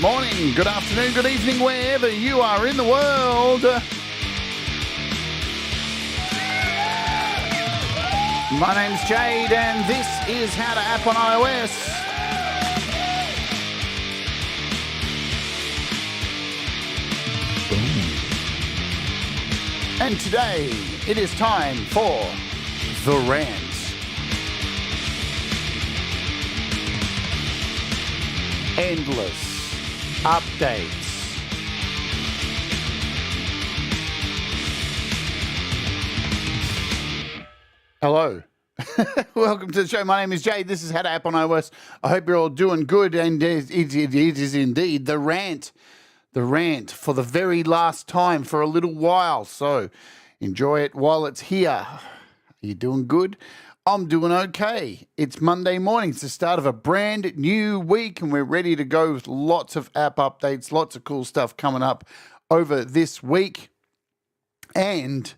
morning, good afternoon, good evening, wherever you are in the world. My name's Jade, and this is How to App on iOS. And today, it is time for The Rant. Endless updates. Hello. Welcome to the show. My name is Jade. This is How to App on iOS. I hope you're all doing good, and it is indeed The Rant. The Rant for the very last time for a little while. So enjoy it while it's here. Are you doing good? I'm doing okay. It's Monday morning. It's the start of a brand new week, and we're ready to go with lots of app updates, lots of cool stuff coming up over this week. And,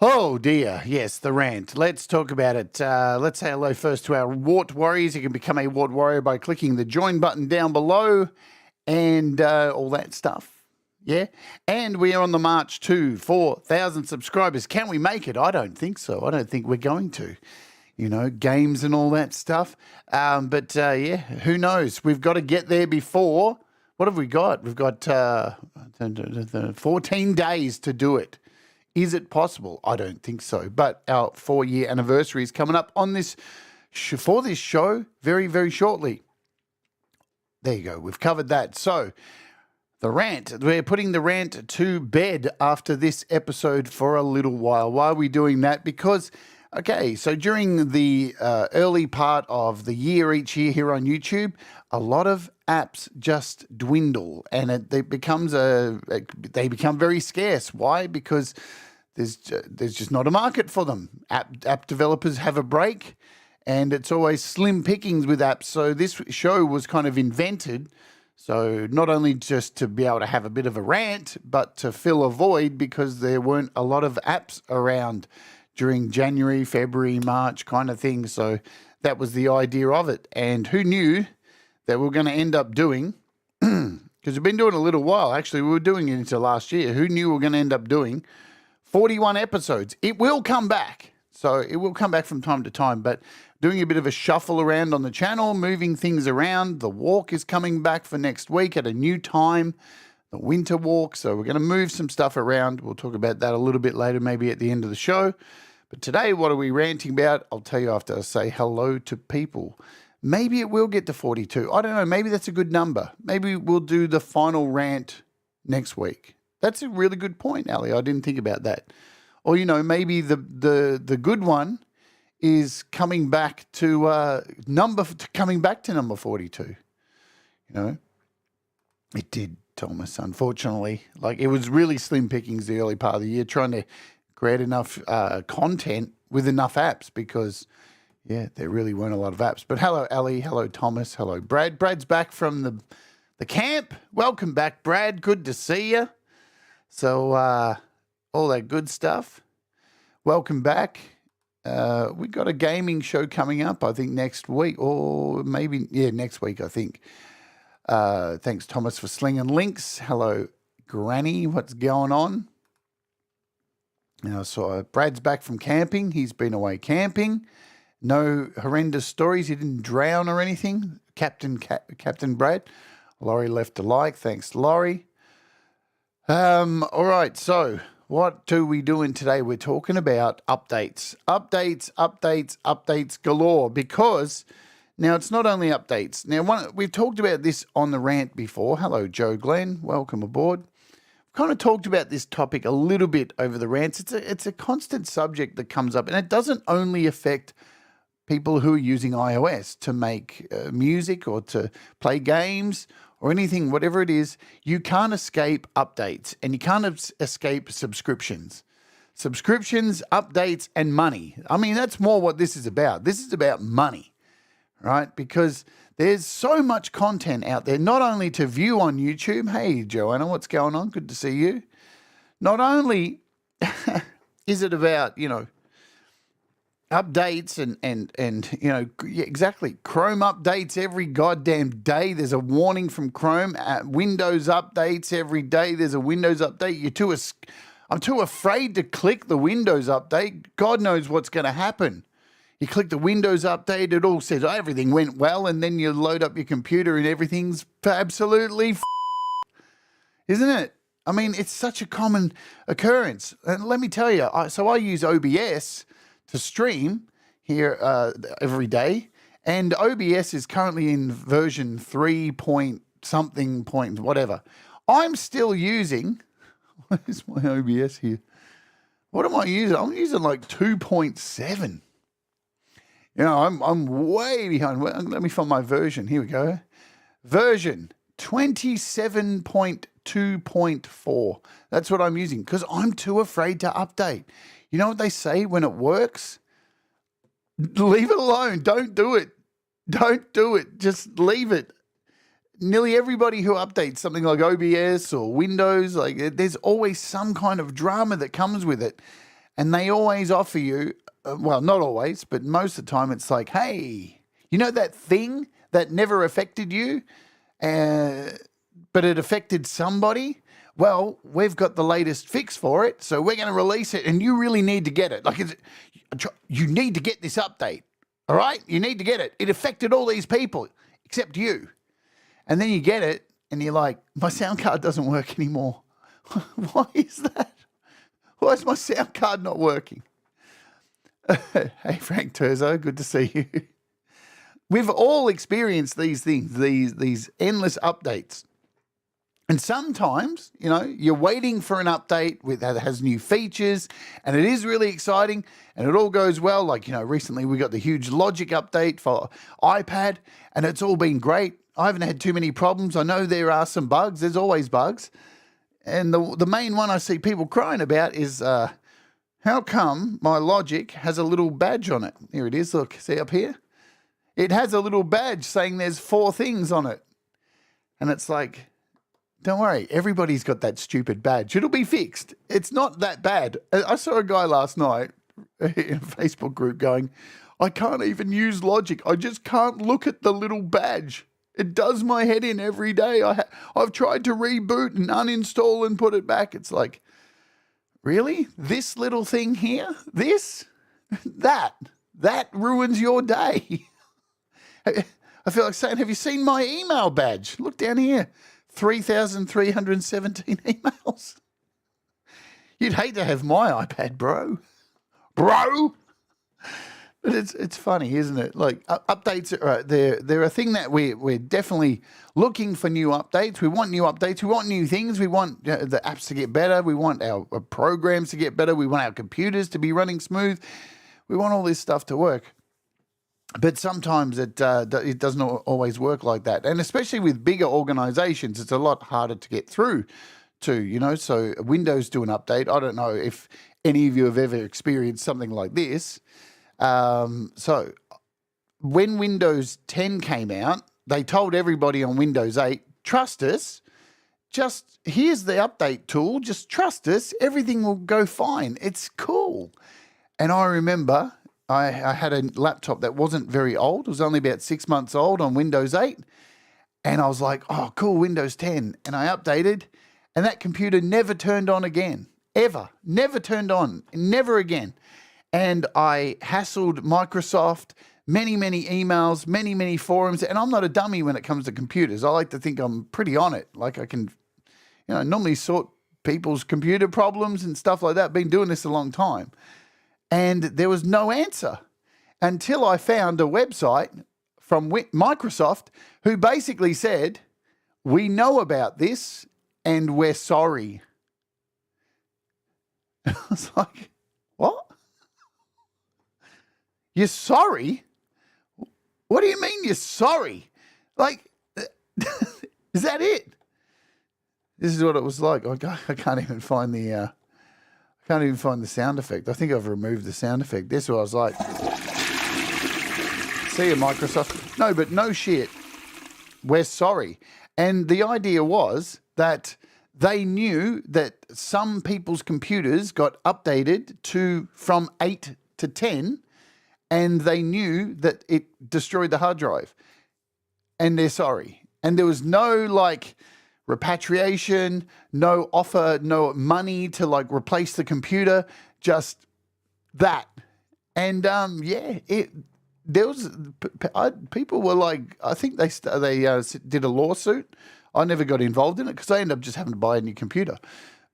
oh dear, yes, the rant. Let's talk about it. Let's say hello first to our Wart Warriors. You can become a Wart Warrior by clicking the join button down below and all that stuff. Yeah, and we are on the march to 4,000 subscribers. Can we make it? I don't think so. I don't think we're going to. You know, games and all that stuff. But yeah, who knows? We've got to get there before. What have we got? We've got 14 days to do it. Is it possible? I don't think so. But our 4-year anniversary is coming up on this for this show very, very shortly. There you go. We've covered that. So, the rant. We're putting the rant to bed after this episode for a little while. Why are we doing that? Because, okay, so during the early part of the year, each year here on YouTube, a lot of apps just dwindle, and they become very scarce. Why? Because there's just not a market for them. App developers have a break, and it's always slim pickings with apps. So this show was kind of invented. So not only just to be able to have a bit of a rant, but to fill a void because there weren't a lot of apps around during January, February, March kind of thing. So that was the idea of it. And who knew that we were going to end up doing, because we've been doing it a little while. Actually, we were doing it into last year. Who knew we were going to end up doing 41 episodes? It will come back. So it will come back from time to time, but doing a bit of a shuffle around on the channel, moving things around. The walk is coming back for next week at a new time, the winter walk. So we're going to move some stuff around. We'll talk about that a little bit later, maybe at the end of the show. But today, what are we ranting about? I'll tell you after I say hello to people. Maybe it will get to 42. I don't know. Maybe that's a good number. Maybe we'll do the final rant next week. That's a really good point, Ali. I didn't think about that. Or, you know, maybe the good one is coming back to number 42. You know, it did, Thomas. Unfortunately, like it was really slim pickings the early part of the year, trying to create enough content with enough apps because, yeah, there really weren't a lot of apps. But hello, Ali. Hello, Thomas. Hello, Brad. Brad's back from the camp. Welcome back, Brad. Good to see you. So all that good stuff. Welcome back. We got a gaming show coming up, I think, next week, or maybe, next week, I think. Thanks, Thomas, for slinging links. Hello, Granny. What's going on? Now, so Brad's back from camping. He's been away camping. No horrendous stories. He didn't drown or anything. Captain Brad. Laurie left a like. Thanks, Laurie. All right, so what do we doing today? We're talking about updates galore, because now it's not only updates. Now, we've talked about this on the rant before. Hello, Joe Glenn. Welcome aboard. We've kind of talked about this topic a little bit over the rants. It's a constant subject that comes up, and it doesn't only affect people who are using iOS to make music or to play games or anything, whatever it is. You can't escape updates, and you can't escape subscriptions. Subscriptions, updates, and money. I mean, that's more what this is about. This is about money, right? Because there's so much content out there, not only to view on YouTube. Hey, Joanna, what's going on? Good to see you. Not only is it about, updates and you know, yeah, exactly. Chrome updates every goddamn day. There's a warning from Chrome. Windows updates every day. There's a Windows update. I'm too afraid to click the Windows update. God knows what's going to happen. You click the Windows update, it all says, oh, everything went well, and then you load up your computer and everything's absolutely isn't it? I mean, it's such a common occurrence. And let me tell you, I use OBS to stream here every day, and OBS is currently in version 3 point something point whatever. I'm still using, where's my OBS here? What am I using? I'm using like 2.7. You know, I'm way behind. Let me find my version. Here we go. Version 27.2.4. That's what I'm using because I'm too afraid to update. You know what they say when it works? Leave it alone. Don't do it. Don't do it. Just leave it. Nearly everybody who updates something like OBS or Windows, like there's always some kind of drama that comes with it. And they always offer you, well, not always, but most of the time it's like, hey, you know that thing that never affected you, but it affected somebody? Well, we've got the latest fix for it, so we're going to release it, and you really need to get it. Like, you need to get this update, all right? You need to get it. It affected all these people except you. And then you get it, and you're like, my sound card doesn't work anymore. Why is that? Why is my sound card not working? Hey, Frank Terzo, good to see you. We've all experienced these things, these endless updates. And sometimes, you know, you're waiting for an update that has new features, and it is really exciting, and it all goes well. Like, you know, recently we got the huge Logic update for iPad, and it's all been great. I haven't had too many problems. I know there are some bugs. There's always bugs. And the main one I see people crying about is how come my Logic has a little badge on it? Here it is. Look, see up here? It has a little badge saying there's 4 things on it. And it's like, don't worry, everybody's got that stupid badge. It'll be fixed. It's not that bad. I saw a guy last night in a Facebook group going, I can't even use Logic. I just can't look at the little badge. It does my head in every day. I've tried to reboot and uninstall and put it back. It's like, really? This little thing here? This? That ruins your day. I feel like saying, have you seen my email badge? Look down here. 3,317 emails. You'd hate to have my iPad, bro. Bro! But it's funny, isn't it? Like, updates, they're a thing that we're definitely looking for new updates. We want new updates. We want new things. We want the apps to get better. We want our programs to get better. We want our computers to be running smooth. We want all this stuff to work. But sometimes it doesn't always work like that. And especially with bigger organizations, it's a lot harder to get through to, you know. So Windows do an update. I don't know if any of you have ever experienced something like this. So when Windows 10 came out, they told everybody on Windows 8, trust us, just here's the update tool, just trust us, everything will go fine. It's cool. And I remember I had a laptop that wasn't very old. It was only about 6 months old on Windows 8. And I was like, oh, cool, Windows 10. And I updated, and that computer never turned on again, ever. Never turned on, never again. And I hassled Microsoft, many emails, many forums. And I'm not a dummy when it comes to computers. I like to think I'm pretty on it. Like I can, you know, normally sort people's computer problems and stuff like that. Been doing this a long time. And there was no answer until I found a website from Microsoft who basically said, we know about this and we're sorry. I was like, what? You're sorry? What do you mean you're sorry? Like, is that it? This is what it was like. I can't even find the sound effect. I think I've removed the sound effect. This is what I was like. See you, Microsoft. No, but no shit. We're sorry. And the idea was that they knew that some people's computers got updated from 8 to 10, and they knew that it destroyed the hard drive, and they're sorry. And there was no like repatriation, no offer, no money to like replace the computer, just that. And there was people were like, I think they did a lawsuit. I never got involved in it because I ended up just having to buy a new computer.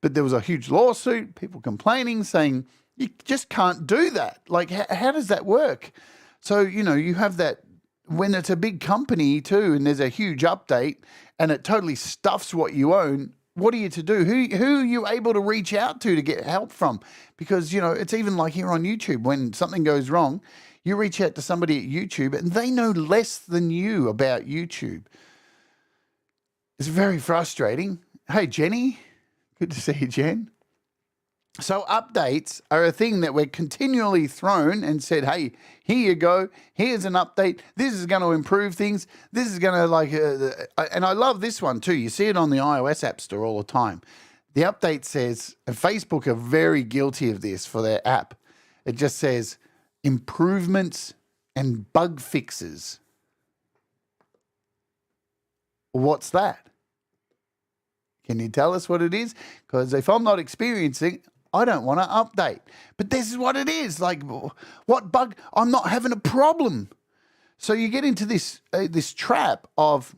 But there was a huge lawsuit, people complaining, saying you just can't do that. Like, how does that work? So, you have that when it's a big company too, and there's a huge update and it totally stuffs what you own. What are you to do? Who are you able to reach out to get help from? Because, it's even like here on YouTube, when something goes wrong, you reach out to somebody at YouTube and they know less than you about YouTube. It's very frustrating. Hey, Jenny. Good to see you, Jen. So updates are a thing that we're continually thrown and said, hey, here you go. Here's an update. This is going to improve things. This is going to and I love this one too. You see it on the iOS App Store all the time. The update says, and Facebook are very guilty of this for their app. It just says improvements and bug fixes. What's that? Can you tell us what it is? Because if I'm not experiencing, I don't want to update. But this is what it is. Like, what bug? I'm not having a problem. So you get into this trap of,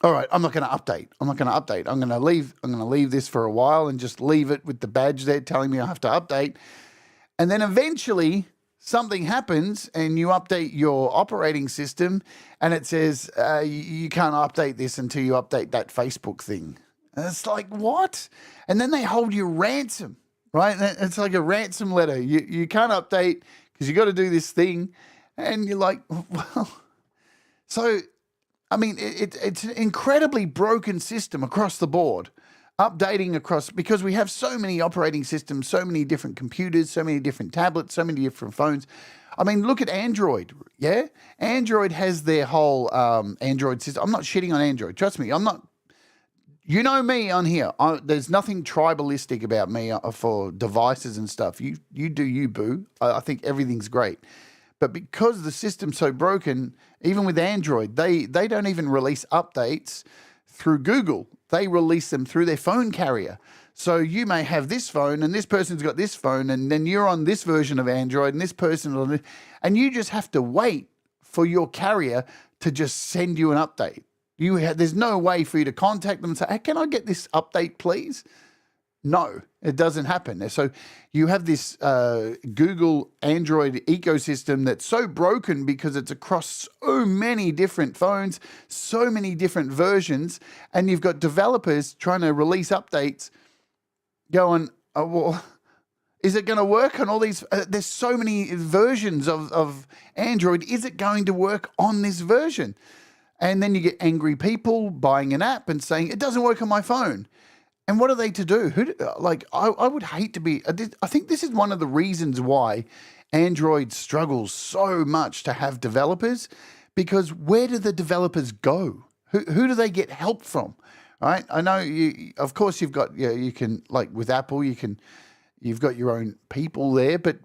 all right, I'm not going to update. I'm going to leave this for a while and just leave it with the badge there telling me I have to update. And then eventually something happens and you update your operating system and it says you can't update this until you update that Facebook thing. And it's like, what? And then they hold you ransom, right? It's like a ransom letter. You can't update because you got to do this thing. And you're like, well, so, I mean, it's an incredibly broken system across the board. Updating across, because we have so many operating systems, so many different computers, so many different tablets, so many different phones. I mean, look at Android, yeah? Android has their whole Android system. I'm not shitting on Android. Trust me, I'm not. You know me on here. There's nothing tribalistic about me for devices and stuff. You do you, boo. I think everything's great. But because the system's so broken, even with Android, they don't even release updates through Google. They release them through their phone carrier. So you may have this phone and this person's got this phone and then you're on this version of Android and this person on this, and you just have to wait for your carrier to just send you an update. There's no way for you to contact them and say, hey, can I get this update, please? No, it doesn't happen. So you have this Google Android ecosystem that's so broken because it's across so many different phones, so many different versions, and you've got developers trying to release updates going, oh, well, is it going to work on all these? There's so many versions of Android. Is it going to work on this version? And then you get angry people buying an app and saying, it doesn't work on my phone. And what are they to do? I would hate to be. I think this is one of the reasons why Android struggles so much to have developers, because where do the developers go? Who do they get help from? Right? I know of course you've got, you can, like with Apple, you've got your own people there, but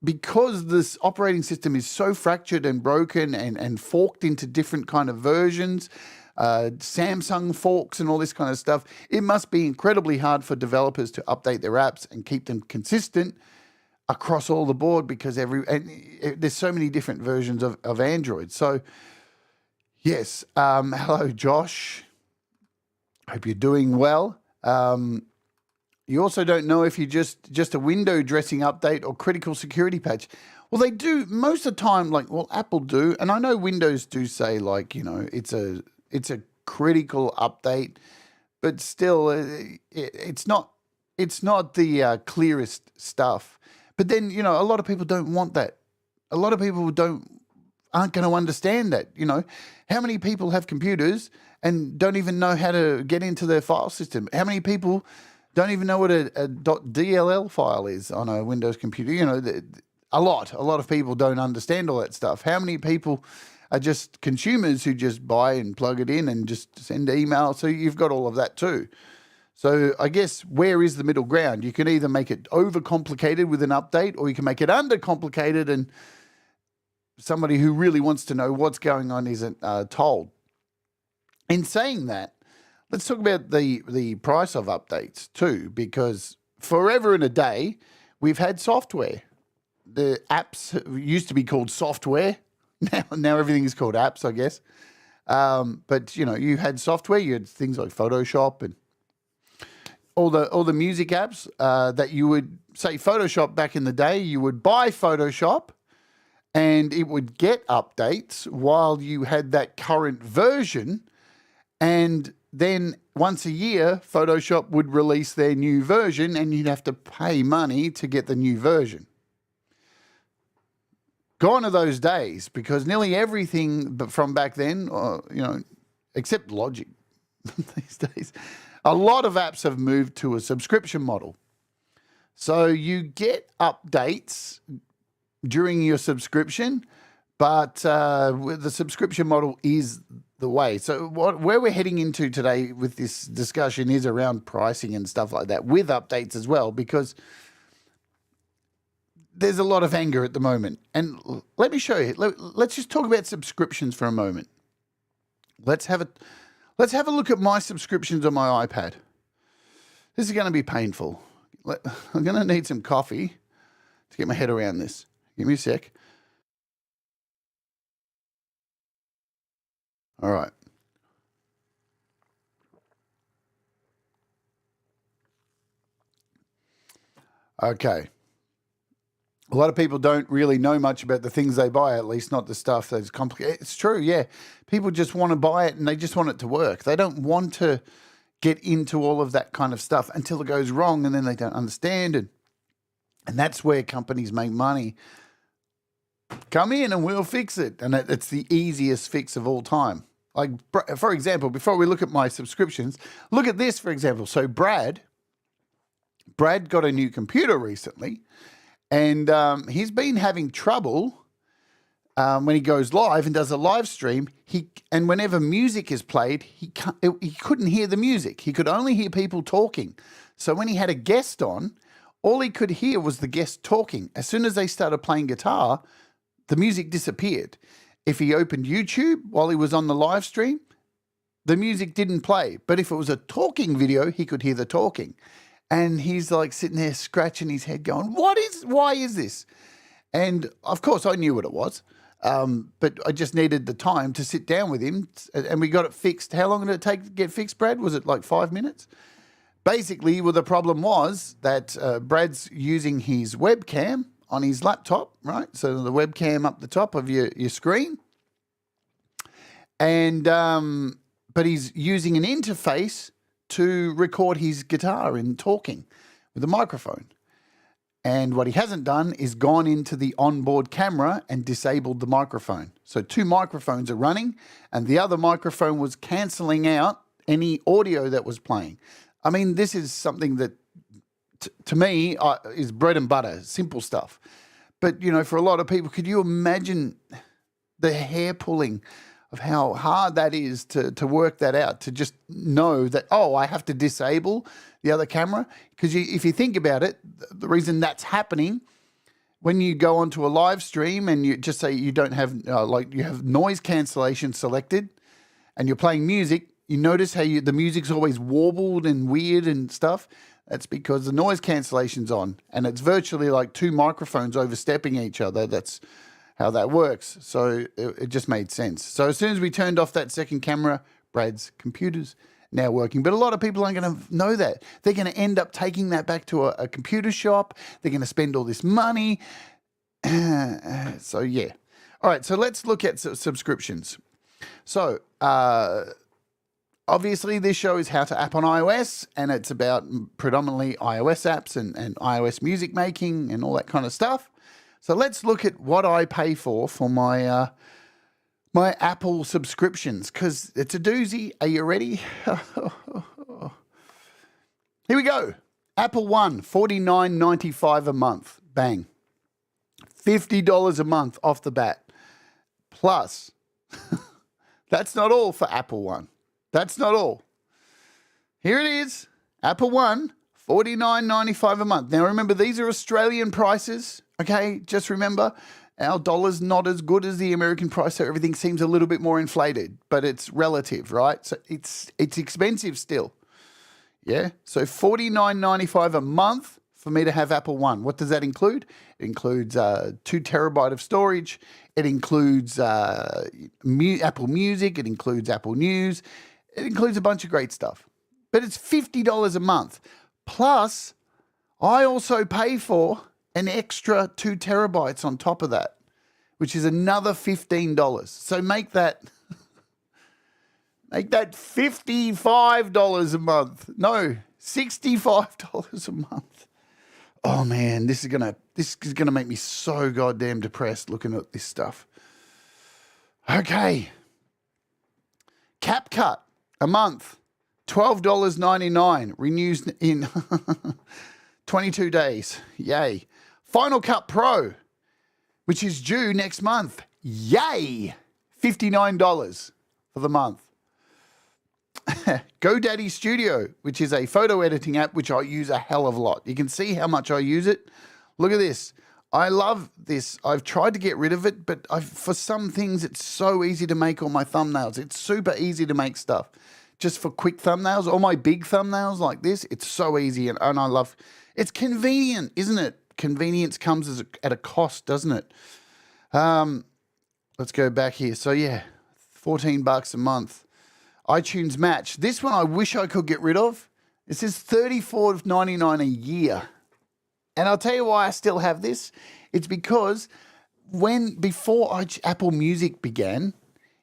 because this operating system is so fractured and broken and forked into different kind of versions, Samsung forks and all this kind of stuff, it must be incredibly hard for developers to update their apps and keep them consistent across all the board, because there's so many different versions of Android. So yes, hello Josh, hope you're doing well. You also don't know if you just a window dressing update or critical security patch. Well, they do most of the time, Apple do, and I know Windows do say it's a critical update, but still, it's not the clearest stuff. But then, a lot of people don't want that. A lot of people aren't going to understand that. How many people have computers and don't even know how to get into their file system? How many people don't even know what a .dll file is on a Windows computer? A lot of people don't understand all that stuff. How many people are just consumers who just buy and plug it in and just send email? So you've got all of that too. So I guess where is the middle ground? You can either make it overcomplicated with an update, or you can make it undercomplicated and somebody who really wants to know what's going on isn't told. In saying that, let's talk about the price of updates too, because forever and a day, we've had software. The apps used to be called software. Now everything is called apps, I guess. But, you had software. You had things like Photoshop and all the music apps that you would, say Photoshop back in the day, you would buy Photoshop and it would get updates while you had that current version. And then once a year, Photoshop would release their new version and you'd have to pay money to get the new version. Gone are those days, because nearly everything from back then, except Logic these days, a lot of apps have moved to a subscription model. So you get updates during your subscription, but the subscription model is the way. So where we're heading into today with this discussion is around pricing and stuff like that, with updates as well, because there's a lot of anger at the moment. And let me show you. Let's just talk about subscriptions for a moment. Let's have a look at my subscriptions on my iPad. This is going to be painful. I'm going to need some coffee to get my head around this. Give me a sec. All right. Okay. A lot of people don't really know much about the things they buy, at least not the stuff that's complicated. It's true, yeah. People just want to buy it and they just want it to work. They don't want to get into all of that kind of stuff until it goes wrong, and then they don't understand it. And that's where companies make money. Come in and we'll fix it. And it's the easiest fix of all time. Like, for example, before we look at my subscriptions, look at this, for example. So Brad got a new computer recently. And he's been having trouble when he goes live and does a live stream. And whenever music is played, he couldn't hear the music. He could only hear people talking. So when he had a guest on, all he could hear was the guest talking. As soon as they started playing guitar, the music disappeared. If he opened YouTube while he was on the live stream, the music didn't play. But if it was a talking video, he could hear the talking. And he's like sitting there scratching his head going, why is this? And of course I knew what it was, but I just needed the time to sit down with him, and we got it fixed. How long did it take to get fixed, Brad? Was it like 5 minutes? Basically, the problem was that Brad's using his webcam on his laptop, right? So the webcam up the top of your screen. And but he's using an interface to record his guitar and talking with a microphone. And what he hasn't done is gone into the onboard camera and disabled the microphone. So 2 microphones are running, and the other microphone was cancelling out any audio that was playing. I mean, this is something that, to me, is bread and butter, simple stuff. But, for a lot of people, could you imagine the hair pulling of how hard that is to work that out, to just know that, I have to disable the other camera? Because if you think about it, the reason that's happening, when you go onto a live stream and you just say you don't have, you have noise cancellation selected and you're playing music, you notice how the music's always warbled and weird and stuff. That's because the noise cancellation's on, and it's virtually like 2 microphones overstepping each other. That's how that works. So it just made sense. So as soon as we turned off that second camera, Brad's computer's now working. But a lot of people aren't going to know that. They're going to end up taking that back to a computer shop. They're going to spend all this money. So, yeah. All right, so let's look at subscriptions. So, obviously, this show is how to app on iOS, and it's about predominantly iOS apps and iOS music making and all that kind of stuff. So let's look at what I pay for my my Apple subscriptions, because it's a doozy. Are you ready? Here we go. Apple One, $49.95 a month. Bang. $50 a month off the bat. Plus, that's not all for Apple One. That's not all. Here it is. Apple One, $49.95 a month. Now, remember, these are Australian prices, okay? Just remember, our dollar's not as good as the American price, so everything seems a little bit more inflated, but it's relative, right? So it's expensive still, yeah? So $49.95 a month for me to have Apple One. What does that include? It includes 2 terabyte of storage. It includes Apple Music. It includes Apple News. It includes a bunch of great stuff. But it's $50 a month. Plus, I also pay for an extra 2 terabytes on top of that, which is another $15. So make that $55 a month. No, $65 a month. Oh man, this is gonna make me so goddamn depressed looking at this stuff. Okay. CapCut a month, $12.99, renews in 22 days. Yay. Final Cut Pro, which is due next month. Yay! $59 for the month. GoDaddy Studio, which is a photo editing app, which I use a hell of a lot. You can see how much I use it. Look at this. I love this. I've tried to get rid of it, but for some things, it's so easy to make all my thumbnails. It's super easy to make stuff. Just for quick thumbnails, all my big thumbnails like this, it's so easy, and I love. It's convenient, isn't it? Convenience comes at a cost, doesn't it? Let's go back here. So yeah, $14 a month. iTunes Match. This one I wish I could get rid of. It says $34.99 a year. And I'll tell you why I still have this. It's because before Apple Music began,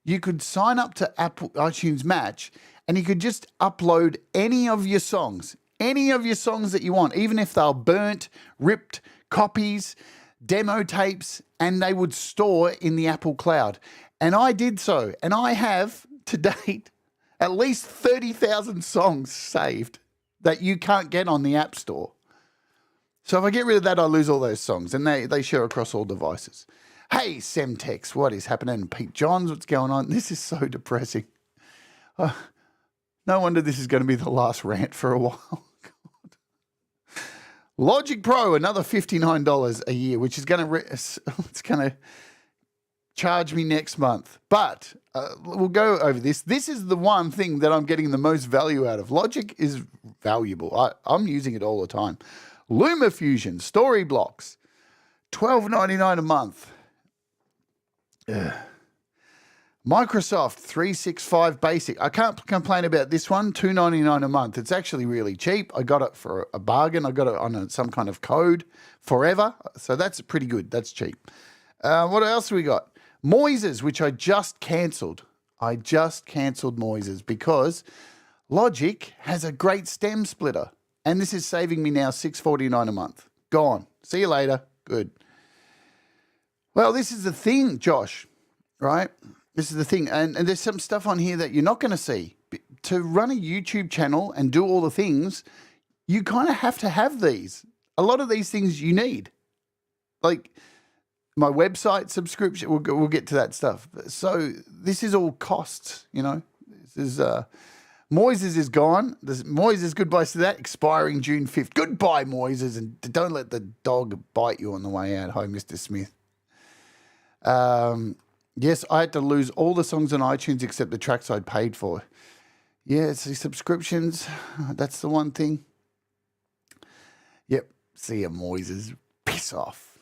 you could sign up to Apple iTunes Match and you could just upload any of your songs that you want, even if they're burnt, ripped copies, demo tapes, and they would store in the Apple Cloud. And I did so. And I have, to date, at least 30,000 songs saved that you can't get on the App Store. So if I get rid of that, I lose all those songs, and they share across all devices. Hey, Semtex, what is happening? Pete Johns, what's going on? This is so depressing. No wonder this is going to be the last rant for a while. God. Logic Pro, another $59 a year, which is going to charge me next month. But we'll go over this. This is the one thing that I'm getting the most value out of. Logic is valuable. I'm using it all the time. LumaFusion, Story Blocks, $12.99 a month. Ugh. Microsoft 365 Basic. I can't complain about this one, $2.99 a month. It's actually really cheap. I got it for a bargain. I got it on some kind of code forever. So that's pretty good. That's cheap. What else we got? Moises, which I just cancelled. I just cancelled Moises because Logic has a great stem splitter. And this is saving me now $6.49 a month. Gone. See you later. Good. Well, this is the thing, Josh, right? This is the thing. And there's some stuff on here that you're not going to see. To run a YouTube channel and do all the things, you kind of have to have these. A lot of these things you need. Like my website subscription, we'll get to that stuff. So this is all costs, you know. This is... Moises is gone. Moises, goodbye to that, expiring June 5th. Goodbye, Moises, and don't let the dog bite you on the way out home, Mr. Smith. Yes, I had to lose all the songs on iTunes except the tracks I'd paid for. Yeah, it's the subscriptions. That's the one thing. Yep, see ya, Moises. Piss off.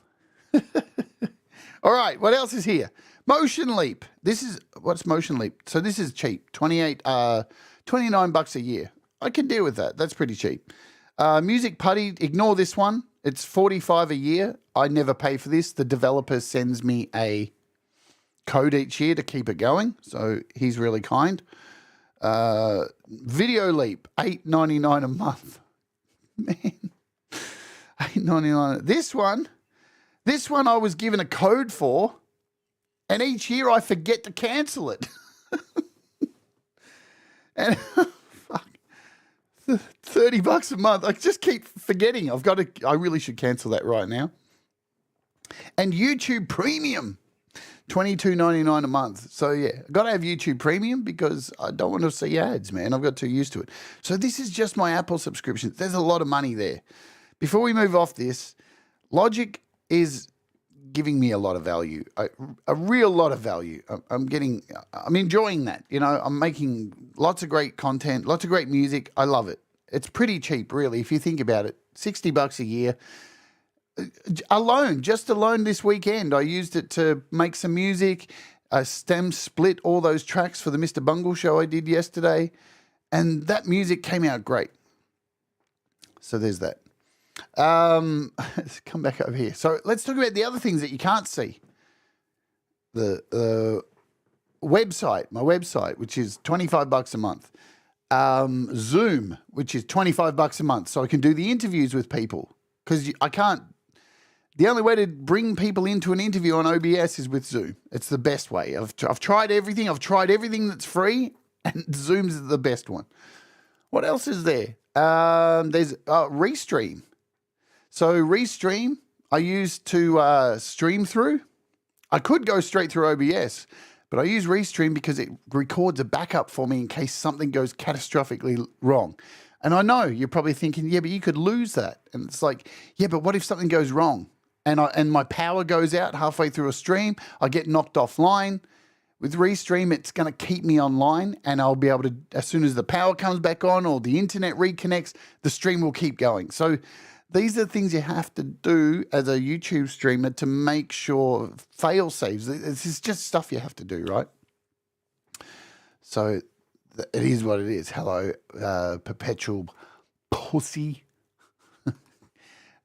All right, what else is here? Motion Leap. What's Motion Leap? So this is cheap, $29 a year. I can deal with that. That's pretty cheap. Music Putty, ignore this one. It's $45 a year. I never pay for this. The developer sends me a code each year to keep it going. So he's really kind. Video Leap, $8.99 a month. Man, $8.99. This one I was given a code for, and each year I forget to cancel it. And fuck, $30 a month. I just keep forgetting. I really should cancel that right now. And YouTube Premium, $22.99 a month. So yeah, got to have YouTube Premium because I don't want to see ads, man. I've got too used to it. So this is just my Apple subscription. There's a lot of money there. Before we move off this, Logic is giving me a lot of value, a real lot of value. I'm enjoying that. You know, I'm making lots of great content, lots of great music. I love it. It's pretty cheap, really, if you think about it. $60 a year. Just alone this weekend, I used it to make some music. I split all those tracks for the Mr. Bungle show I did yesterday, and that music came out great. So there's that. Let's come back over here. So let's talk about the other things that you can't see. The website, my website, which is $25 a month. Zoom, which is $25 a month, so I can do the interviews with people because I can't. The only way to bring people into an interview on OBS is with Zoom. It's the best way. I've tried everything. I've tried everything that's free, and Zoom's the best one. What else is there? There's Restream. So Restream, I use to stream through. I could go straight through OBS, but I use Restream because it records a backup for me in case something goes catastrophically wrong. And I know you're probably thinking, yeah, but you could lose that. And it's like, yeah, but what if something goes wrong? And my power goes out halfway through a stream, I get knocked offline. With Restream, it's going to keep me online, and I'll be able to, as soon as the power comes back on or the internet reconnects, the stream will keep going. So these are things you have to do as a YouTube streamer to make sure fail saves. This is just stuff you have to do, right? So it is what it is. Hello, perpetual pussy.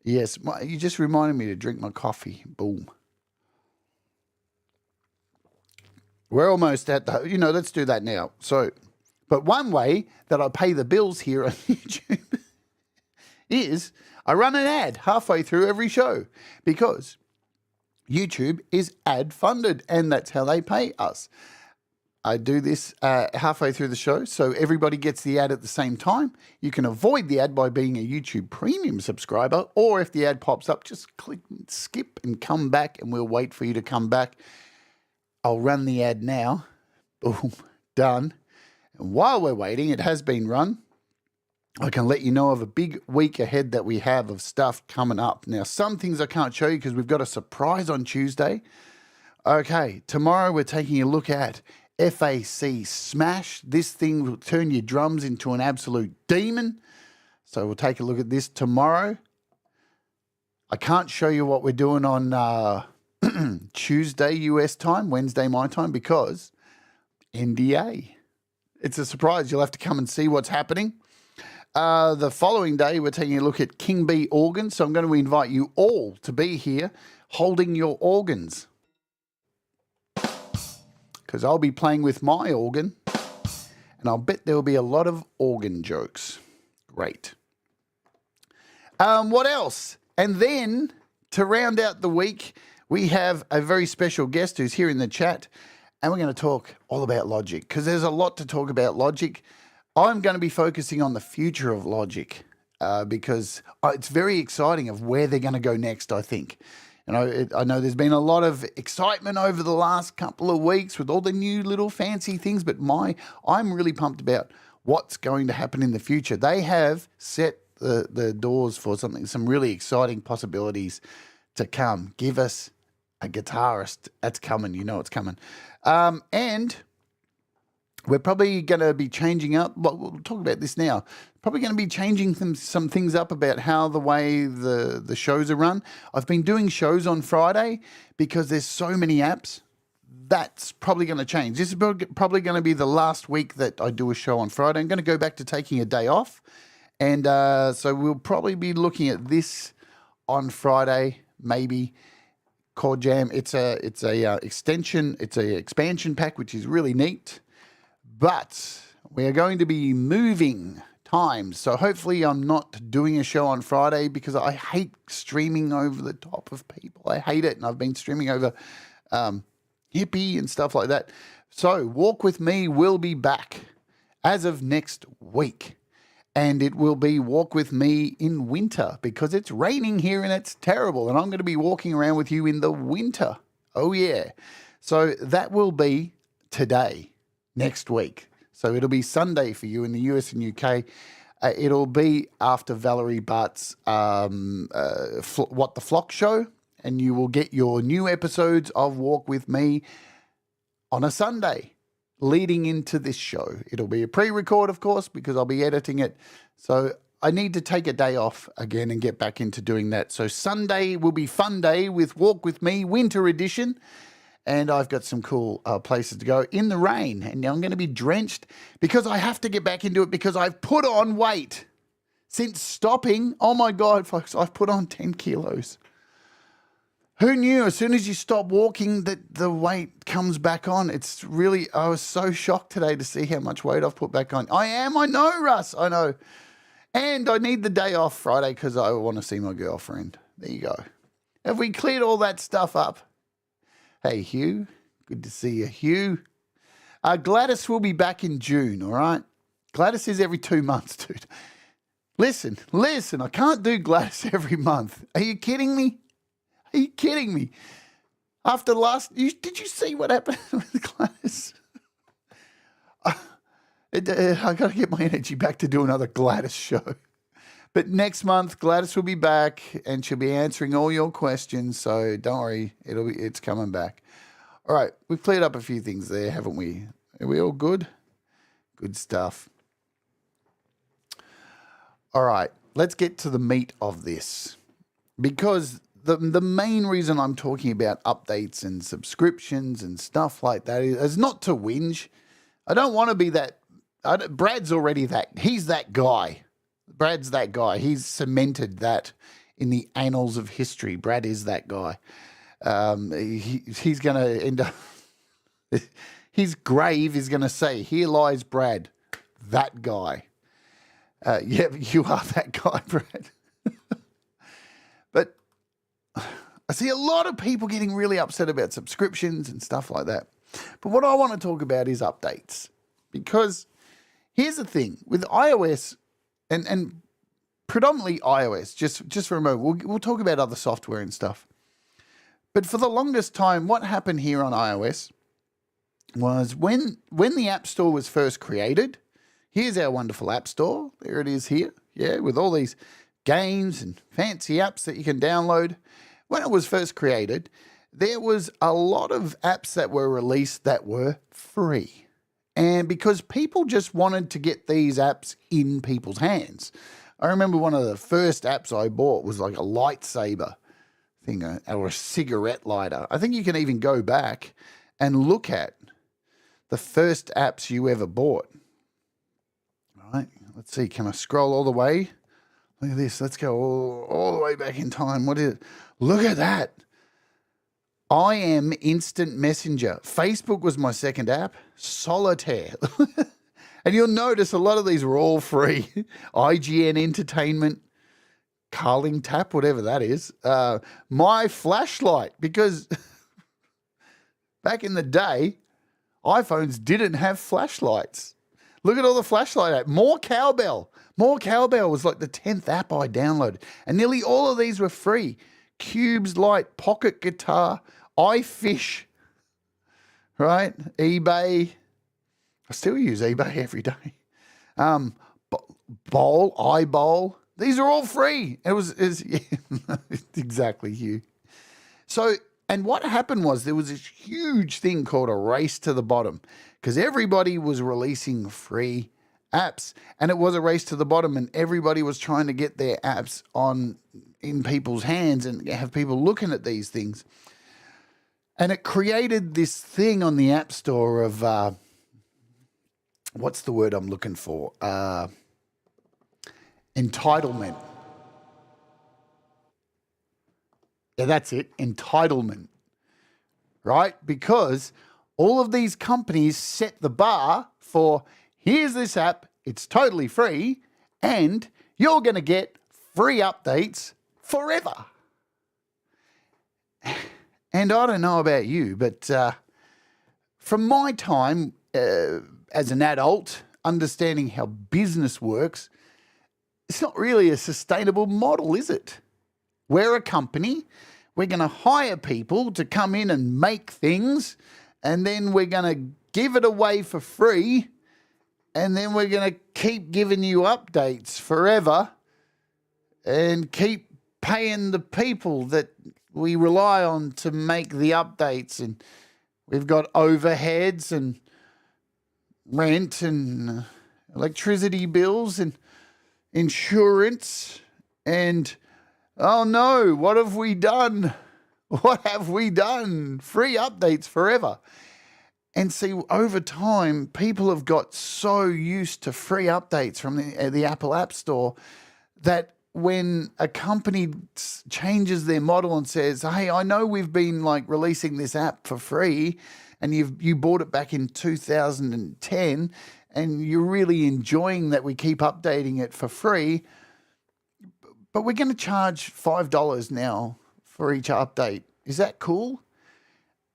Yes, you just reminded me to drink my coffee. Boom. We're almost at the, let's do that now. So, but one way that I pay the bills here on YouTube is I run an ad halfway through every show because YouTube is ad funded and that's how they pay us. I do this halfway through the show so everybody gets the ad at the same time. You can avoid the ad by being a YouTube Premium subscriber, or if the ad pops up, just click skip and come back and we'll wait for you to come back. I'll run the ad now. Boom, done. And while we're waiting, it has been run. I can let you know of a big week ahead that we have of stuff coming up. Now, some things I can't show you because we've got a surprise on Tuesday. Okay, tomorrow we're taking a look at FAC Smash. This thing will turn your drums into an absolute demon. So we'll take a look at this tomorrow. I can't show you what we're doing on Tuesday US time, Wednesday my time, because NDA. It's a surprise. You'll have to come and see what's happening. The following day, we're taking a look at King Bee organs. So I'm going to invite you all to be here holding your organs, because I'll be playing with my organ, and I'll bet there'll be a lot of organ jokes. Great. What else? And then, to round out the week, we have a very special guest who's here in the chat, and we're going to talk all about Logic, because there's a lot to talk about Logic. I'm going to be focusing on the future of Logic, because it's very exciting of where they're going to go next, I think. I know there's been a lot of excitement over the last couple of weeks with all the new little fancy things, but I'm really pumped about what's going to happen in the future. They have set the doors for some really exciting possibilities to come. Give us a guitarist. That's coming. You know it's coming. And we're probably going to be changing up. Well, we'll talk about this now. Probably going to be changing some things up about how the way the shows are run. I've been doing shows on Friday because there's so many apps. That's probably going to change. This is probably going to be the last week that I do a show on Friday. I'm going to go back to taking a day off. And so we'll probably be looking at this on Friday, maybe. Chord Jam. It's a extension. It's a expansion pack, which is really neat. But we are going to be moving times. So hopefully I'm not doing a show on Friday because I hate streaming over the top of people. I hate it. And I've been streaming over Hippie and stuff like that. So Walk With Me will be back as of next week. And it will be Walk With Me in winter because it's raining here and it's terrible. And I'm going to be walking around with you in the winter. Oh, yeah. So that will be today, next week. So it'll be Sunday for you in the US and UK. It'll be after Valerie Bart's What the Flock show, and you will get your new episodes of Walk With Me on a Sunday leading into this show. It'll be a pre-record, of course, because I'll be editing it. So I need to take a day off again and get back into doing that. So Sunday will be Fun Day with Walk With Me, Winter Edition. And I've got some cool places to go in the rain. And I'm going to be drenched because I have to get back into it because I've put on weight since stopping. Oh, my God, folks, I've put on 10 kilos. Who knew as soon as you stop walking that the weight comes back on? It's really, I was so shocked today to see how much weight I've put back on. I know, Russ, I know. And I need the day off Friday because I want to see my girlfriend. There you go. Have we cleared all that stuff up? Hey, Hugh. Good to see you, Hugh. Gladys will be back in June, all right? Gladys is every 2 months, dude. Listen, I can't do Gladys every month. Are you kidding me? Are you kidding me? After did you see what happened with Gladys? I got to get my energy back to do another Gladys show. But next month, Gladys will be back and she'll be answering all your questions. So don't worry, it's coming back. All right, we've cleared up a few things there, haven't we? Are we all good? Good stuff. All right, let's get to the meat of this. Because the main reason I'm talking about updates and subscriptions and stuff like that is not to whinge. I don't want to be that. Brad's already that. He's that guy. Brad's that guy. He's cemented that in the annals of history. Brad is that guy. He's going to end up, his grave is going to say, here lies Brad, that guy. Yeah, you are that guy, Brad. But I see a lot of people getting really upset about subscriptions and stuff like that. But what I want to talk about is updates. Because here's the thing, with iOS and predominantly iOS, just for a moment, we'll talk about other software and stuff. But for the longest time, what happened here on iOS was when the App Store was first created, here's our wonderful App Store. There it is here, yeah, with all these games and fancy apps that you can download. When it was first created, there was a lot of apps that were released that were free. And because people just wanted to get these apps in people's hands. I remember one of the first apps I bought was like a lightsaber thing or a cigarette lighter. I think you can even go back and look at the first apps you ever bought. All right, let's see. Can I scroll all the way? Look at this. Let's go all the way back in time. What is it? Look at that. I am Instant Messenger. Facebook was my second app. Solitaire. And you'll notice a lot of these were all free. IGN Entertainment, Carling Tap, whatever that is. My Flashlight, because back in the day, iPhones didn't have flashlights. Look at all the flashlight apps. More Cowbell. More Cowbell was like the 10th app I downloaded. And nearly all of these were free. Cubes Light, Pocket Guitar, iFish, right? eBay. I still use eBay every day. iBowl. These are all free. Yeah, exactly, Hugh. So, and what happened was there was this huge thing called a race to the bottom because everybody was releasing free apps and it was a race to the bottom and everybody was trying to get their apps in people's hands and have people looking at these things. And it created this thing on the App Store of, what's the word I'm looking for? Entitlement. Yeah, that's it. Entitlement. Right? Because all of these companies set the bar for, here's this app, it's totally free, and you're going to get free updates forever. And I don't know about you, but from my time as an adult, understanding how business works, it's not really a sustainable model, is it? We're a company. We're going to hire people to come in and make things. and then we're going to give it away for free, and then we're going to keep giving you updates forever and keep paying the people that we rely on to make the updates. And we've got overheads and rent and electricity bills and insurance. And, oh no, what have we done? What have we done? Free updates forever. And see, over time, people have got so used to free updates from the Apple App Store that when a company changes their model and says, hey, I know we've been like releasing this app for free and you bought it back in 2010 and you're really enjoying that we keep updating it for free, but we're going to charge $5 now for each update. Is that cool?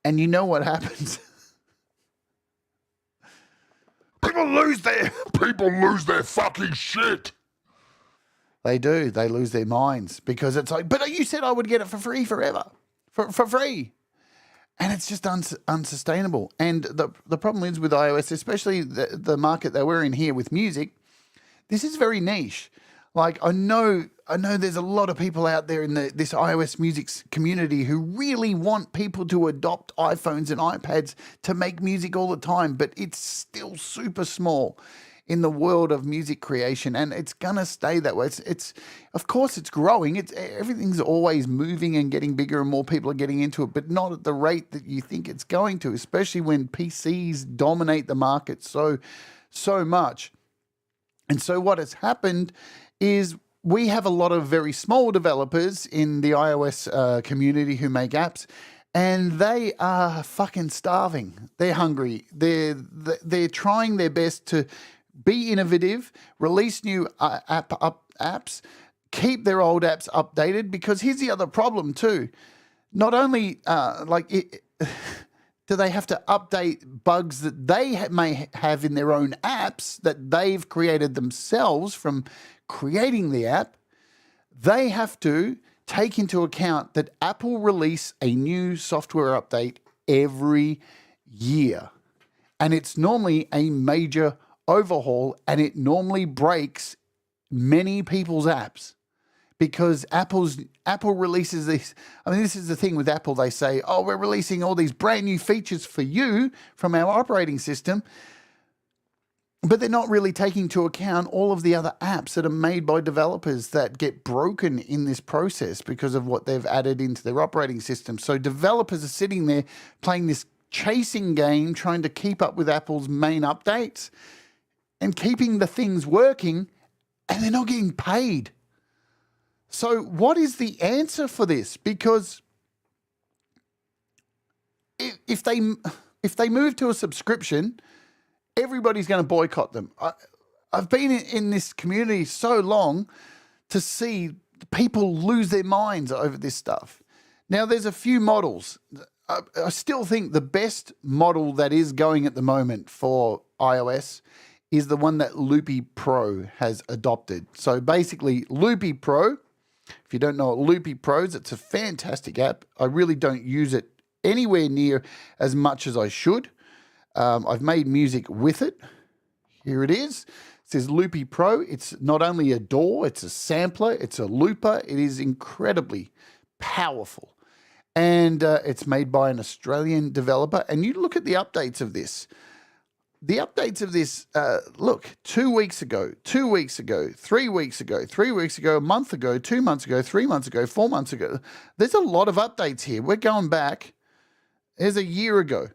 And you know what happens? People lose their fucking shit. They do. They lose their minds because it's like, but you said I would get it for free forever, for free. And it's just unsustainable. And the problem is with iOS, especially the market that we're in here with music, this is very niche. Like I know there's a lot of people out there in this iOS music community who really want people to adopt iPhones and iPads to make music all the time, but it's still super small in the world of music creation, and it's gonna stay that way. It's of course it's growing. Everything's always moving and getting bigger, and more people are getting into it, but not at the rate that you think it's going to. Especially when PCs dominate the market so much. And so what has happened is we have a lot of very small developers in the iOS community who make apps, and they are fucking starving. They're hungry. They're trying their best to be innovative, release new apps, keep their old apps updated, because here's the other problem too. Not only do they have to update bugs that they may have in their own apps that they've created themselves from creating the app, they have to take into account that Apple release a new software update every year. And it's normally a major overhaul, and it normally breaks many people's apps because Apple releases this. I mean, this is the thing with Apple. They say, oh, we're releasing all these brand new features for you from our operating system, but they're not really taking into account all of the other apps that are made by developers that get broken in this process because of what they've added into their operating system. So developers are sitting there playing this chasing game, trying to keep up with Apple's main updates and keeping the things working, and they're not getting paid. So what is the answer for this? Because if they move to a subscription, everybody's going to boycott them. I've been in this community so long to see people lose their minds over this stuff. Now, there's a few models. I still think the best model that is going at the moment for iOS is the one that Loopy Pro has adopted. So basically, Loopy Pro, if you don't know what Loopy Pro is, it's a fantastic app. I really don't use it anywhere near as much as I should. I've made music with it. Here it is. It says Loopy Pro. It's not only a DAW, it's a sampler, it's a looper. It is incredibly powerful. And it's made by an Australian developer. And you look at the updates of this. The updates of this, look, 2 weeks ago, 3 weeks ago, 3 weeks ago, a month ago, 2 months ago, 3 months ago, 4 months ago. There's a lot of updates here. We're going back. There's a year ago,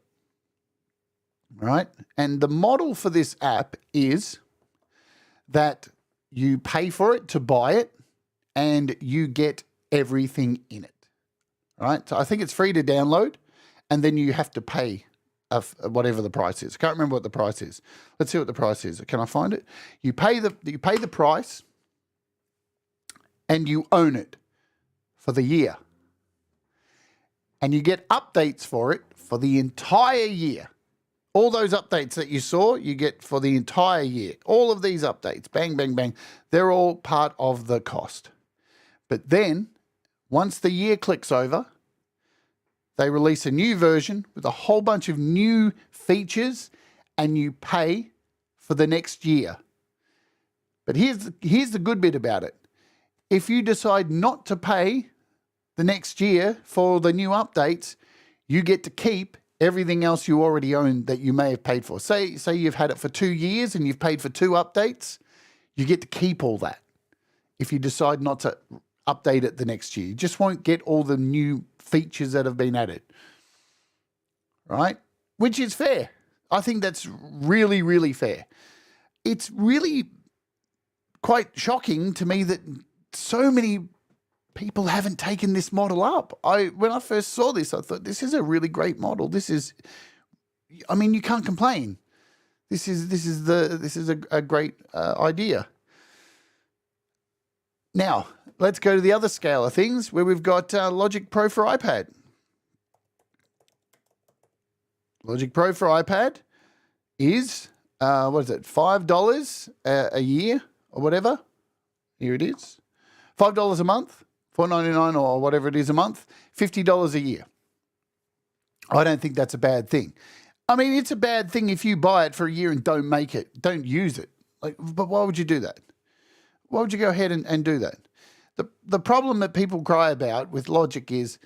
right? And the model for this app is that you pay for it to buy it and you get everything in it, right? So I think it's free to download and then you have to pay whatever the price is. I can't remember what the price is. Let's see what the price is. Can I find it? You pay the price and you own it for the year. And you get updates for it for the entire year. All those updates that you saw, you get for the entire year. All of these updates, bang, bang, bang, they're all part of the cost. But then, once the year clicks over, They release a new version with a whole bunch of new features, and you pay for the next year. But here's the good bit about it. If you decide not to pay the next year for the new updates, you get to keep everything else you already own that you may have paid for. Say you've had it for 2 years and you've paid for 2 updates, you get to keep all that. If you decide not to update it the next year, you just won't get all the new features that have been added, right? Which is fair. I think that's really, really fair. It's really quite shocking to me that so many people haven't taken this model up. When I first saw this, I thought, this is a really great model. I mean, you can't complain. This is a great idea. Now, let's go to the other scale of things where we've got Logic Pro for iPad. Logic Pro for iPad is, what is it, $5 a year or whatever? Here it is. $5 a month, $4.99 or whatever it is a month, $50 a year. I don't think that's a bad thing. I mean, it's a bad thing if you buy it for a year and don't use it. But why would you do that? Why would you go ahead and do that? The problem that people cry about with Logic is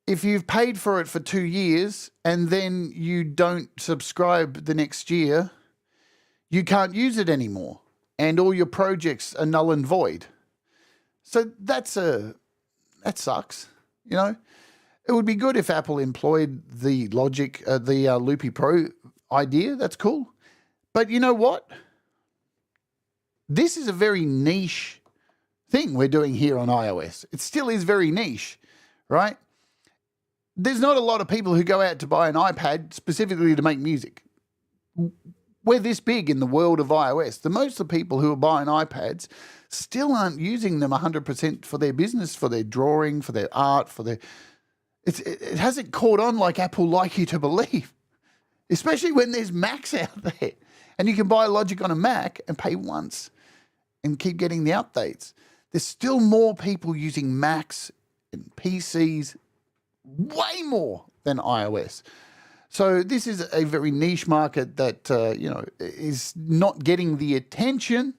if you've paid for it for 2 years and then you don't subscribe the next year, you can't use it anymore and all your projects are null and void. So that sucks, you know. It would be good if Apple employed the Logic, the Loopy Pro idea. That's cool. But you know what? This is a very niche thing we're doing here on iOS. It still is very niche, right? There's not a lot of people who go out to buy an iPad specifically to make music. We're this big in the world of iOS. The most of the people who are buying iPads still aren't using them 100% for their business, for their drawing, for their art, for their... It hasn't caught on like Apple like you to believe, especially when there's Macs out there. And you can buy Logic on a Mac and pay once and keep getting the updates. There's still more people using Macs and PCs, way more than iOS. So this is a very niche market that, is not getting the attention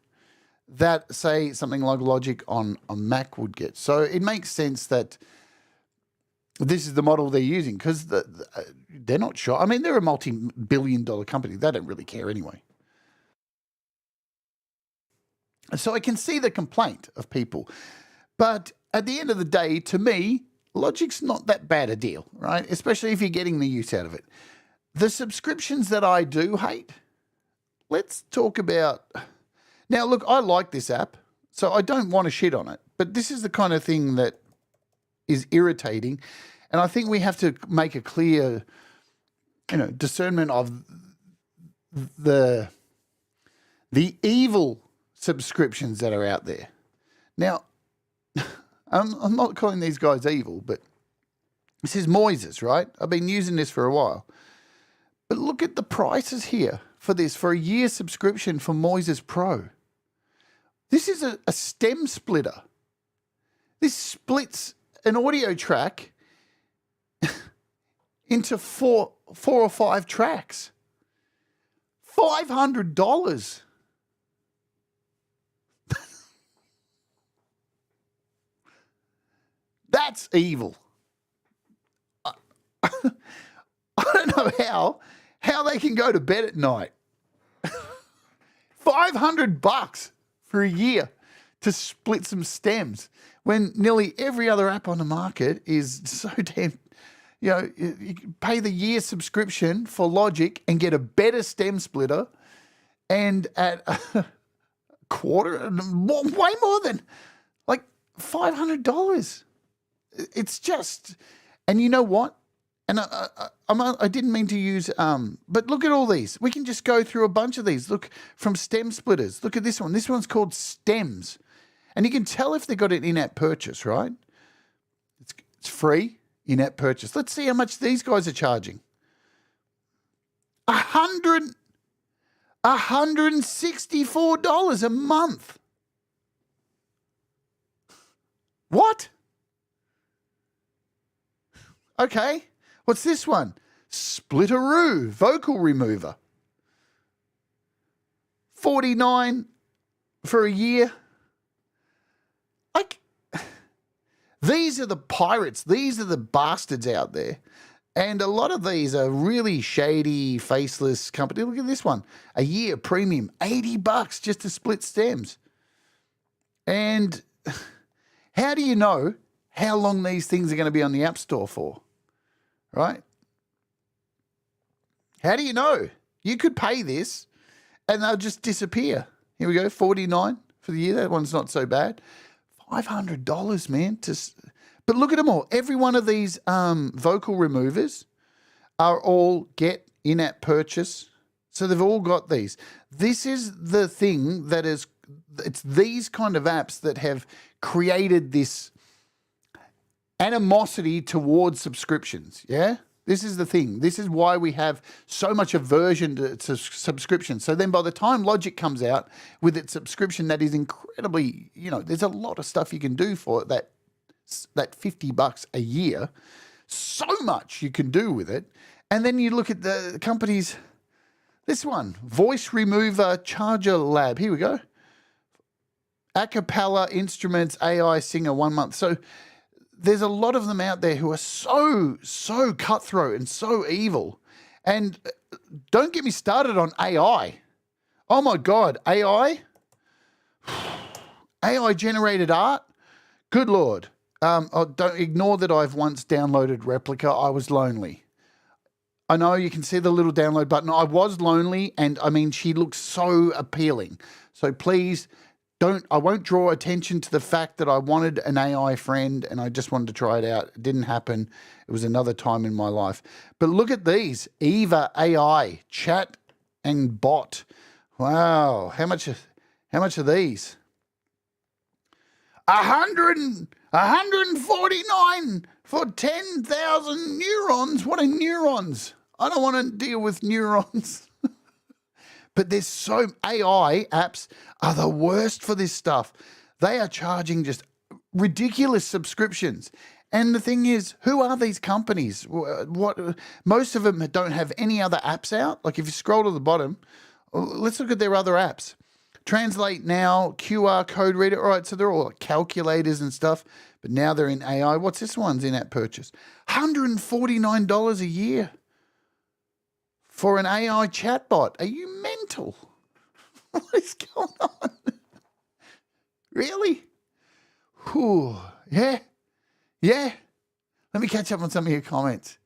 that, say, something like Logic on a Mac would get. So it makes sense that this is the model they're using because they're not sure. I mean, they're a multi-billion-dollar company. They don't really care anyway. So I can see the complaint of people. But at the end of the day, to me, Logic's not that bad a deal, right? Especially if you're getting the use out of it. The subscriptions that I do hate, let's talk about... Now, look, I like this app, so I don't want to shit on it. But this is the kind of thing that is irritating. And I think we have to make a clear, discernment of the evil subscriptions that are out there. Now, I'm not calling these guys evil, but this is Moises, right? I've been using this for a while. But look at the prices here for this, for a year subscription for Moises Pro. This is a stem splitter. This splits an audio track into four or five tracks. $500. That's evil. I don't know how they can go to bed at night. $500 for a year to split some stems when nearly every other app on the market is so damn, you pay the year subscription for Logic and get a better stem splitter and at a quarter, way more than like $500. It's just, and you know what? And I didn't mean to use, but look at all these. We can just go through a bunch of these. Look, from stem splitters. Look at this one. This one's called Stems. And you can tell if they got an in-app purchase, right? It's free, in-app purchase. Let's see how much these guys are charging. $164 a month. What? Okay. What's this one? Splitteroo vocal remover. $49 for a year. Like, these are the pirates. These are the bastards out there. And a lot of these are really shady, faceless companies. Look at this one. A year premium, $80 just to split stems. And how do you know how long these things are going to be on the App Store for? Right? How do you know? You could pay this and they'll just disappear. Here we go, $49 for the year. That one's not so bad. $500, man. But look at them all. Every one of these vocal removers are all get in-app purchase. So they've all got these. This is the thing that is, it's these kind of apps that have created this animosity towards subscriptions, yeah? This is the thing. This is why we have so much aversion to subscription. So then by the time Logic comes out with its subscription that is incredibly, there's a lot of stuff you can do for it, that $50 a year, so much you can do with it. And then you look at the companies, this one, Voice Remover Charger Lab. Here we go. Acapella Instruments AI Singer 1 month. So there's a lot of them out there who are so cutthroat and so evil. And don't get me started on AI. Oh my God, AI? AI generated art? Good Lord. Don't ignore that I've once downloaded Replica. I was lonely. I know you can see the little download button. I was lonely, and I mean, she looks so appealing. So please I won't draw attention to the fact that I wanted an AI friend and I just wanted to try it out. It didn't happen. It was another time in my life. But look at these. Eva AI, chat and bot. Wow. How much are these? 149 for 10,000 neurons. What are neurons? I don't want to deal with neurons. But there's so AI apps are the worst for this stuff. They are charging just ridiculous subscriptions. And the thing is, who are these companies? What most of them don't have any other apps out. Like if you scroll to the bottom, let's look at their other apps. Translate Now, QR code reader. All right, so they're all like calculators and stuff, but now they're in AI. What's this one's in-app purchase? $149 a year for an AI chatbot. Are you mental? What is going on? Really? Whew. Yeah. Yeah. Let me catch up on some of your comments.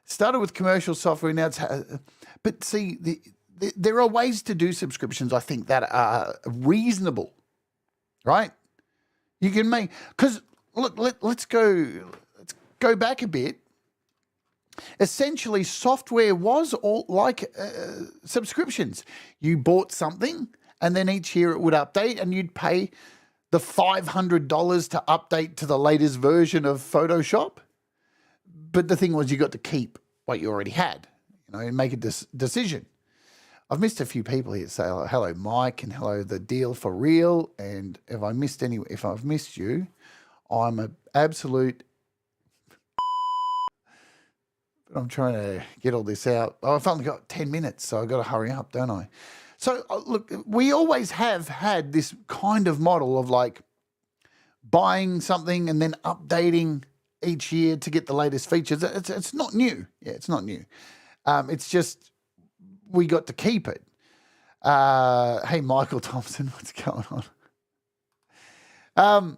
Started with commercial software, now it's... But see, there are ways to do subscriptions, I think, that are reasonable, right? You can make... Because, look, let's go back a bit. Essentially, software was all like subscriptions. You bought something, and then each year it would update, and you'd pay the $500 to update to the latest version of Photoshop. But the thing was, you got to keep what you already had, and make a decision. I've missed a few people here. Say hello, Mike, and hello, the deal for real. And if I've missed you, I'm an absolute. But I'm trying to get all this out. Oh, I've only got 10 minutes, so I've got to hurry up, don't I? So, look, we always have had this kind of model of like buying something and then updating each year to get the latest features. It's not new. Yeah, it's not new. It's just we got to keep it. Hey, Michael Thompson, what's going on?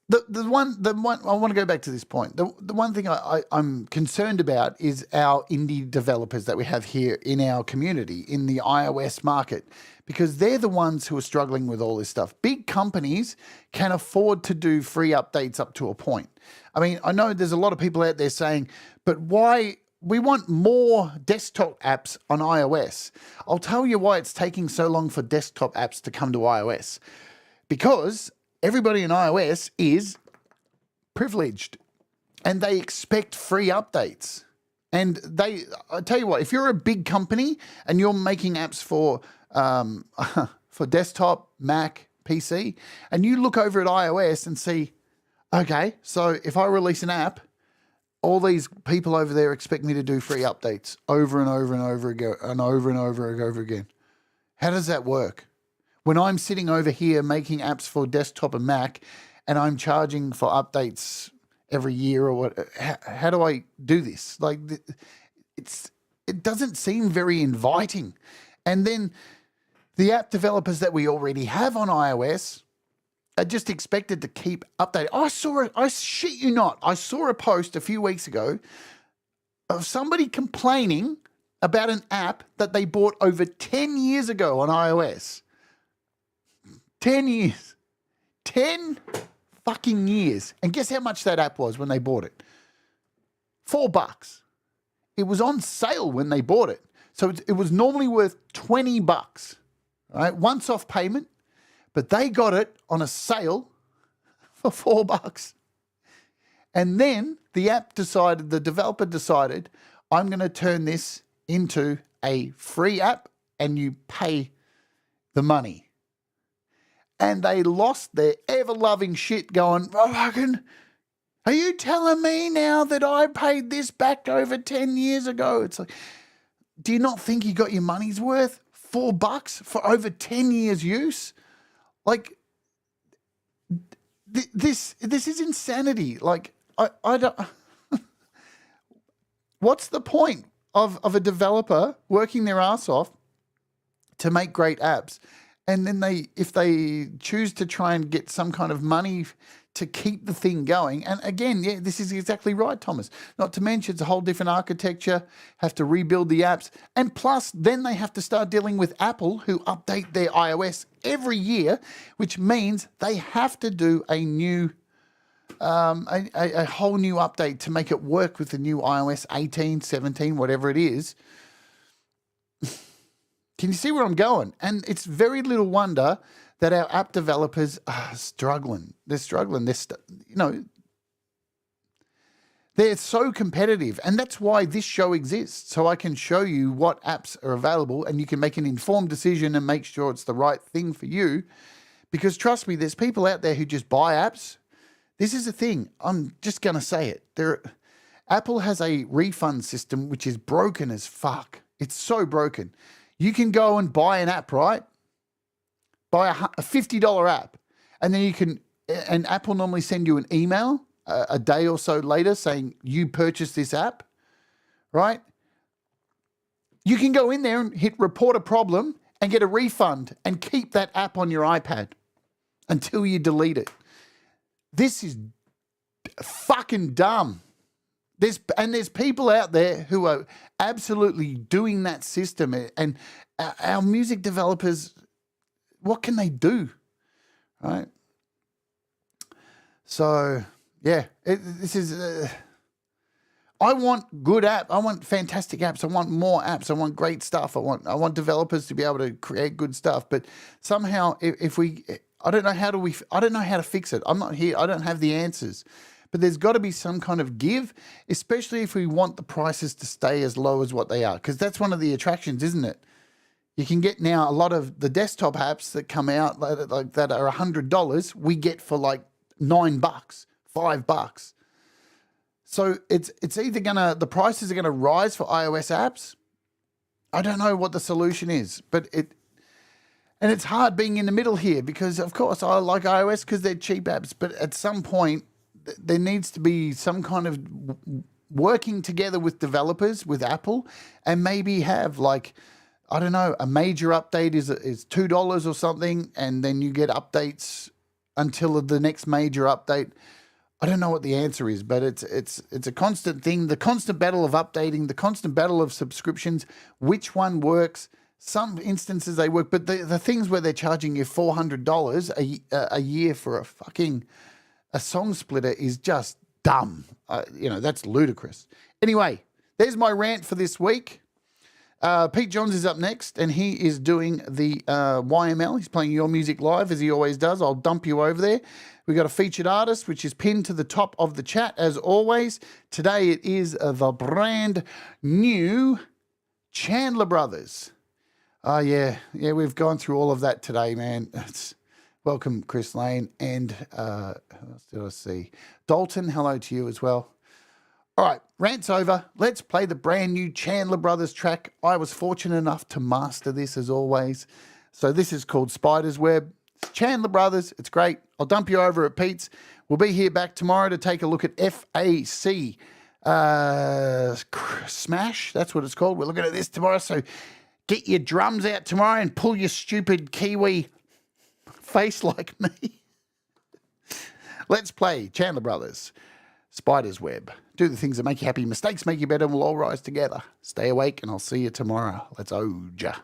The one I want to go back to this point. The one thing I'm concerned about is our indie developers that we have here in our community, in the iOS market, because they're the ones who are struggling with all this stuff. Big companies can afford to do free updates up to a point. I mean, I know there's a lot of people out there saying, but why? We want more desktop apps on iOS. I'll tell you why it's taking so long for desktop apps to come to iOS. Because everybody in iOS is privileged and they expect free updates. And I tell you what, if you're a big company and you're making apps for for desktop, Mac, PC, and you look over at iOS and see, okay, so if I release an app, all these people over there expect me to do free updates over and over and over again and over and over and over again. How does that work? When I'm sitting over here making apps for desktop and Mac and I'm charging for updates every year or what, how do I do this? Like, it doesn't seem very inviting. And then the app developers that we already have on iOS are just expected to keep updating. I shit you not, I saw a post a few weeks ago of somebody complaining about an app that they bought over 10 years ago on iOS. 10 years. 10 fucking years. And guess how much that app was when they bought it? $4. It was on sale when they bought it. So it was normally worth $20, right? Once off payment. But they got it on a sale for $4. And then the developer decided, I'm going to turn this into a free app and you pay the money. And they lost their ever-loving shit going, are you telling me now that I paid this back over 10 years ago? It's like, do you not think you got your money's worth? $4 for over 10 years use? Like, this is insanity. Like, I don't. What's the point of a developer working their ass off to make great apps, and then if they choose to try and get some kind of money to keep the thing going, and again, yeah, this is exactly right, Thomas. Not to mention it's a whole different architecture, have to rebuild the apps, and plus then they have to start dealing with Apple, who update their iOS every year, which means they have to do a new, a whole new update to make it work with the new iOS 18, 17, whatever it is. Can you see where I'm going? And it's very little wonder that our app developers are struggling. They're struggling. They're so competitive. And that's why this show exists. So I can show you what apps are available and you can make an informed decision and make sure it's the right thing for you. Because trust me, there's people out there who just buy apps. This is the thing. I'm just going to say it. Apple has a refund system which is broken as fuck. It's so broken. You can go and buy an app, right? Buy a $50 app, and then and Apple normally send you an email a day or so later saying you purchased this app, right? You can go in there and hit report a problem and get a refund and keep that app on your iPad until you delete it. This is fucking dumb. There's people out there who are absolutely doing that system, and our music developers, what can they do, right? So, yeah, this is... I want good apps. I want fantastic apps. I want more apps. I want great stuff. I want developers to be able to create good stuff. But somehow, I don't know how to fix it. I'm not here. I don't have the answers. But there's got to be some kind of give, especially if we want the prices to stay as low as what they are, because that's one of the attractions, isn't it? You can get now a lot of the desktop apps that come out like that are $100. We get for like $9, $5. So it's either the prices are gonna rise for iOS apps. I don't know what the solution is, but it's hard being in the middle here because of course I like iOS because they're cheap apps, but at some point there needs to be some kind of working together with developers, with Apple, and maybe have like, I don't know, a major update is $2 or something, and then you get updates until the next major update. I don't know what the answer is, but it's a constant thing, the constant battle of updating, the constant battle of subscriptions, which one works. Some instances they work, but the things where they're charging you $400 a year for a song splitter is just dumb. That's ludicrous. Anyway, there's my rant for this week. Pete Johns is up next, and he is doing the YML. He's playing Your Music Live, as he always does. I'll dump you over there. We've got a featured artist, which is pinned to the top of the chat, as always. Today it is the brand new Chandler Brothers. Oh, yeah, we've gone through all of that today, man. Welcome, Chris Lane, and who else did I see? Dalton, hello to you as well. All right, rant's over. Let's play the brand new Chandler Brothers track. I was fortunate enough to master this as always. So this is called Spider's Web. It's Chandler Brothers. It's great. I'll dump you over at Pete's. We'll be here back tomorrow to take a look at FAC Smash. That's what it's called. We're looking at this tomorrow. So get your drums out tomorrow and pull your stupid Kiwi face like me. Let's play Chandler Brothers, Spider's Web. Do the things that make you happy. Mistakes make you better, and we'll all rise together. Stay awake, and I'll see you tomorrow. Let's oja.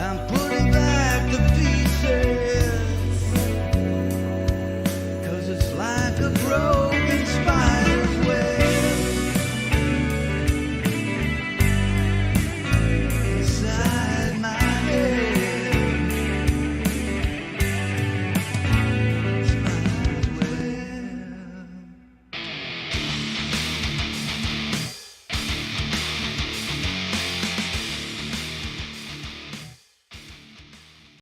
I'm putting